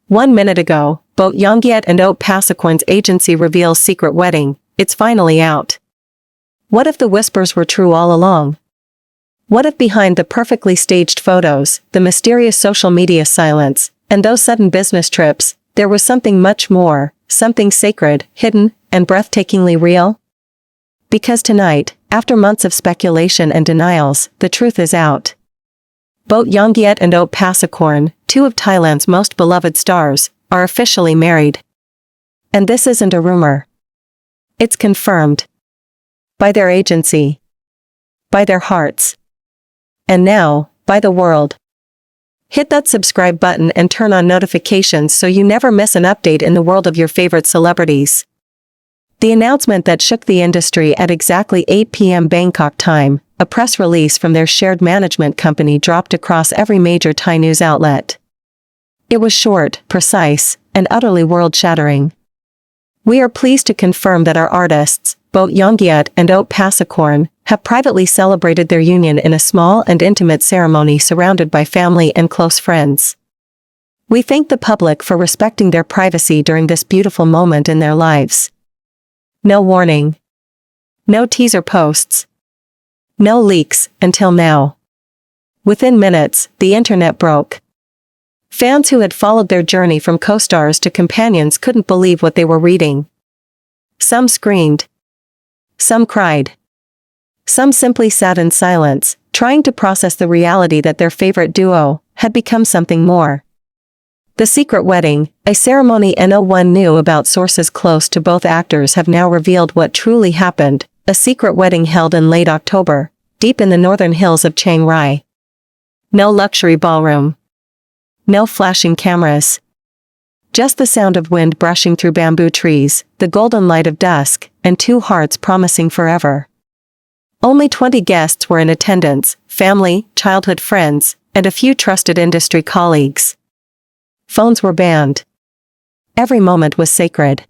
1 minute ago, both Yongyut and Oat Pasakorn's agency reveals secret wedding. It's finally out. What if the whispers were true all along? What if behind the perfectly staged photos, the mysterious social media silence, and those sudden business trips, there was something much more, something sacred, hidden, and breathtakingly real? Because tonight, after months of speculation and denials, the truth is out. Both Yongyut and Oat Pasakorn, two of Thailand's most beloved stars, are officially married. And this isn't a rumor. It's confirmed. By their agency. By their hearts. And now, by the world. Hit that subscribe button and turn on notifications so you never miss an update in the world of your favorite celebrities. The announcement that shook the industry at exactly 8 p.m. Bangkok time, a press release from their shared management company dropped across every major Thai news outlet. It was short, precise, and utterly world-shattering. We are pleased to confirm that our artists, both Yongyut and Oat Pasakorn, have privately celebrated their union in a small and intimate ceremony surrounded by family and close friends. We thank the public for respecting their privacy during this beautiful moment in their lives. No warning. No teaser posts. No leaks, until now. Within minutes, the internet broke. Fans who had followed their journey from co-stars to companions couldn't believe what they were reading. Some screamed. Some cried. Some simply sat in silence, trying to process the reality that their favorite duo had become something more. The secret wedding, a ceremony no one knew about. Sources close to both actors have now revealed what truly happened, a secret wedding held in late October, deep in the northern hills of Chiang Rai. No luxury ballroom. No flashing cameras. Just the sound of wind brushing through bamboo trees, the golden light of dusk, and two hearts promising forever. Only 20 guests were in attendance, family, childhood friends, and a few trusted industry colleagues. Phones were banned. Every moment was sacred.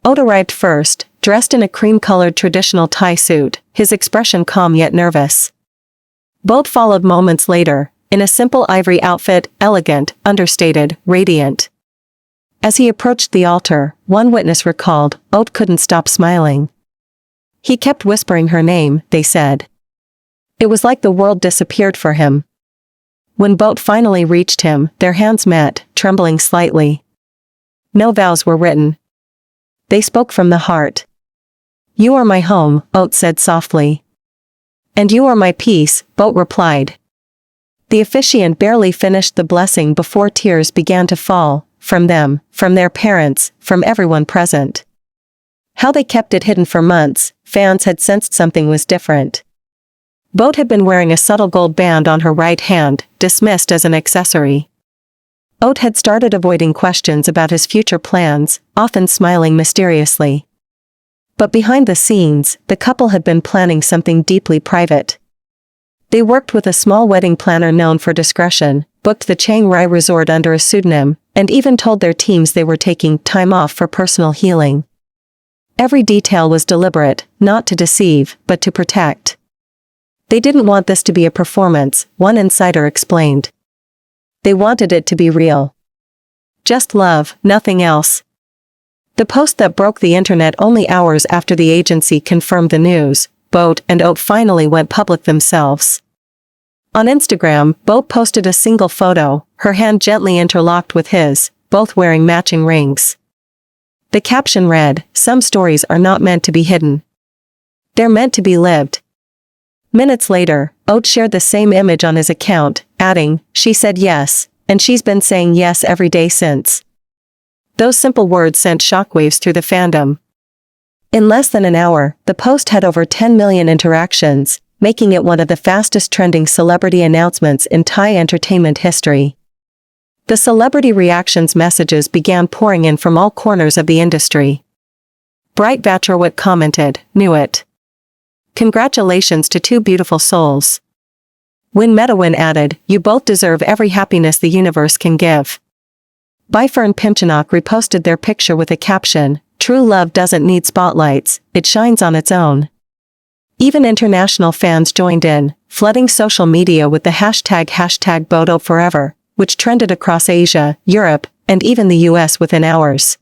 Oat arrived first, dressed in a cream-colored traditional Thai suit, his expression calm yet nervous. Boat followed moments later, in a simple ivory outfit, elegant, understated, radiant. As he approached the altar, one witness recalled, Oat couldn't stop smiling. He kept whispering her name, they said. It was like the world disappeared for him. When Boat finally reached him, their hands met, trembling slightly. No vows were written. They spoke from the heart. You are my home, Oat said softly. And you are my peace, Boat replied. The officiant barely finished the blessing before tears began to fall, from them, from their parents, from everyone present. How they kept it hidden for months, fans had sensed something was different. Boat had been wearing a subtle gold band on her right hand, dismissed as an accessory. Oat had started avoiding questions about his future plans, often smiling mysteriously. But behind the scenes, the couple had been planning something deeply private. They worked with a small wedding planner known for discretion, booked the Chiang Rai resort under a pseudonym, and even told their teams they were taking time off for personal healing. Every detail was deliberate, not to deceive, but to protect. They didn't want this to be a performance, one insider explained. They wanted it to be real. Just love, nothing else. The post that broke the internet only hours after the agency confirmed the news, Boat and Oat finally went public themselves. On Instagram, Boat posted a single photo, her hand gently interlocked with his, both wearing matching rings. The caption read, "Some stories are not meant to be hidden. They're meant to be lived." Minutes later, Oat shared the same image on his account, adding, "She said yes, and she's been saying yes every day since." Those simple words sent shockwaves through the fandom. In less than an hour, the post had over 10 million interactions, making it one of the fastest trending celebrity announcements in Thai entertainment history. The celebrity reactions messages began pouring in from all corners of the industry. Bright Vatrawat commented, "Knew it. Congratulations to two beautiful souls." Win Metawin added, "You both deserve every happiness the universe can give." Byfern Pimchanok reposted their picture with a caption, "True love doesn't need spotlights, it shines on its own." Even international fans joined in, flooding social media with the hashtag #BoatoForever, which trended across Asia, Europe, and even the US within hours.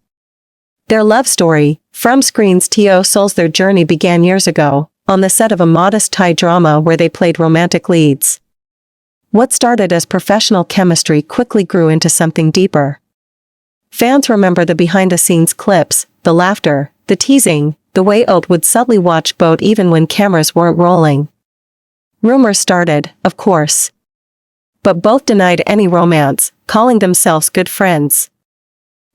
Their love story, from screens to souls, their journey began years ago, on the set of a modest Thai drama where they played romantic leads. What started as professional chemistry quickly grew into something deeper. Fans remember the behind-the-scenes clips, the laughter, the teasing, the way Oat would subtly watch Boat even when cameras weren't rolling. Rumors started, of course. But both denied any romance, calling themselves good friends.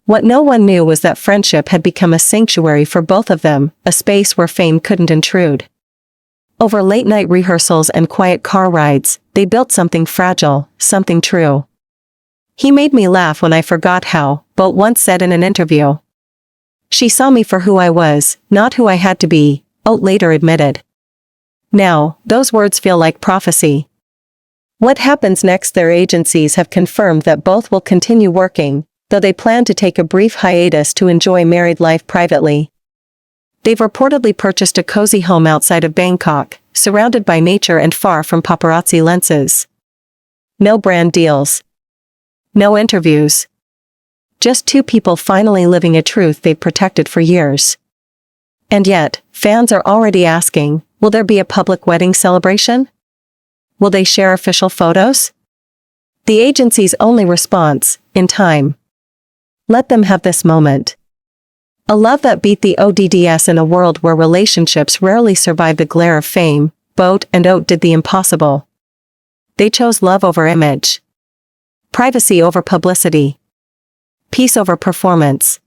What no one knew was that friendship had become a sanctuary for both of them, a space where fame couldn't intrude. Over late-night rehearsals and quiet car rides, they built something fragile, something true. "He made me laugh when I forgot how," Boat once said in an interview. "She saw me for who I was, not who I had to be," Oat later admitted. Now, those words feel like prophecy. What happens next? Their agencies have confirmed that both will continue working, though they plan to take a brief hiatus to enjoy married life privately. They've reportedly purchased a cozy home outside of Bangkok, surrounded by nature and far from paparazzi lenses. No brand deals. No interviews. Just two people finally living a truth they've protected for years. And yet, fans are already asking, will there be a public wedding celebration? Will they share official photos? The agency's only response, in time. Let them have this moment. A love that beat the odds in a world where relationships rarely survive the glare of fame. Boat and Oat did the impossible. They chose love over image. Privacy over publicity. Peace over performance.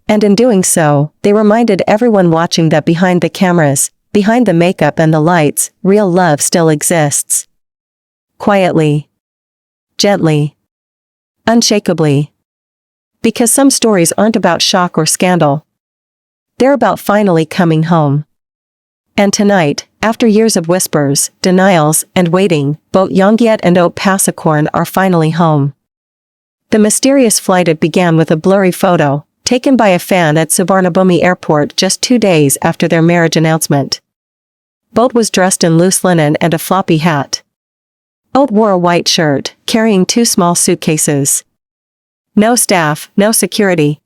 And in doing so, they reminded everyone watching that behind the cameras, behind the makeup and the lights, real love still exists. Quietly. Gently. Unshakably. Because some stories aren't about shock or scandal. They're about finally coming home. And tonight, after years of whispers, denials, and waiting, both Yongyut and Oat Pasakorn are finally home. The mysterious flight began with a blurry photo, taken by a fan at Suvarnabhumi Airport just 2 days after their marriage announcement. Boat was dressed in loose linen and a floppy hat. Oat wore a white shirt, carrying 2 small suitcases. No staff, no security.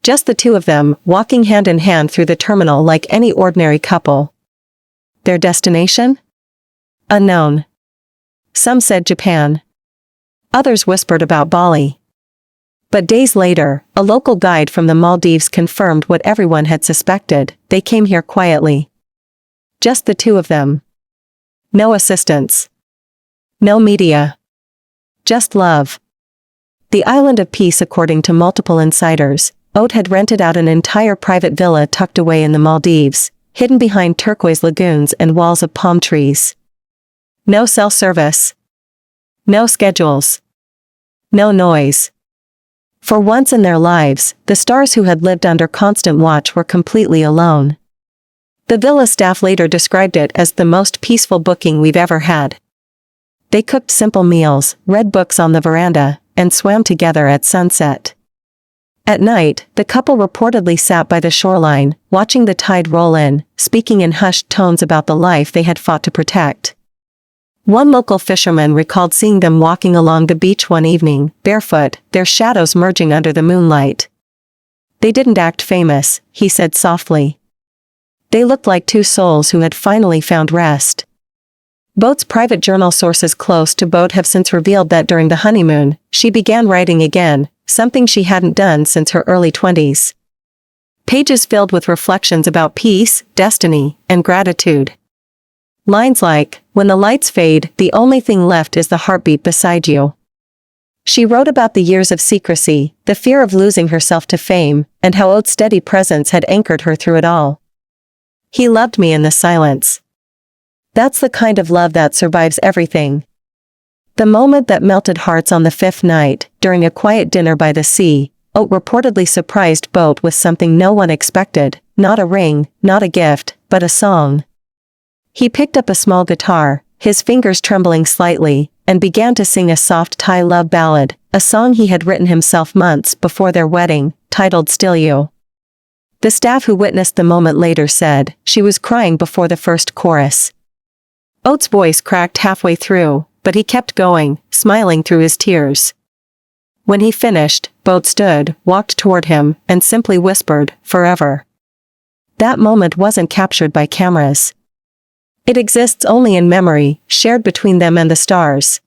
Just the two of them, walking hand in hand through the terminal like any ordinary couple. Their destination? Unknown. Some said Japan. Others whispered about Bali. But days later, a local guide from the Maldives confirmed what everyone had suspected: they came here quietly. Just the two of them. No assistants. No media. Just love. The island of peace. According to multiple insiders, Oat had rented out an entire private villa tucked away in the Maldives, hidden behind turquoise lagoons and walls of palm trees. No cell service. No schedules. No noise. For once in their lives, the stars who had lived under constant watch were completely alone. The villa staff later described it as the most peaceful booking we've ever had. They cooked simple meals, read books on the veranda, and swam together at sunset. At night, the couple reportedly sat by the shoreline, watching the tide roll in, speaking in hushed tones about the life they had fought to protect. One local fisherman recalled seeing them walking along the beach one evening, barefoot, their shadows merging under the moonlight. "They didn't act famous," he said softly. "They looked like two souls who had finally found rest." Boat's private journal sources close to Boat have since revealed that during the honeymoon, she began writing again, something she hadn't done since her early 20s. Pages filled with reflections about peace, destiny, and gratitude. Lines like, "When the lights fade, the only thing left is the heartbeat beside you." She wrote about the years of secrecy, the fear of losing herself to fame, and how Oat's steady presence had anchored her through it all. "He loved me in the silence. That's the kind of love that survives everything." The moment that melted hearts. On the 5th night, during a quiet dinner by the sea, Oat reportedly surprised Boat with something no one expected: not a ring, not a gift, but a song. He picked up a small guitar, his fingers trembling slightly, and began to sing a soft Thai love ballad, a song he had written himself months before their wedding, titled "Still You." The staff who witnessed the moment later said she was crying before the first chorus. Oat's voice cracked halfway through, but he kept going, smiling through his tears. When he finished, Boat stood, walked toward him, and simply whispered, "Forever." That moment wasn't captured by cameras. It exists only in memory, shared between them and the stars.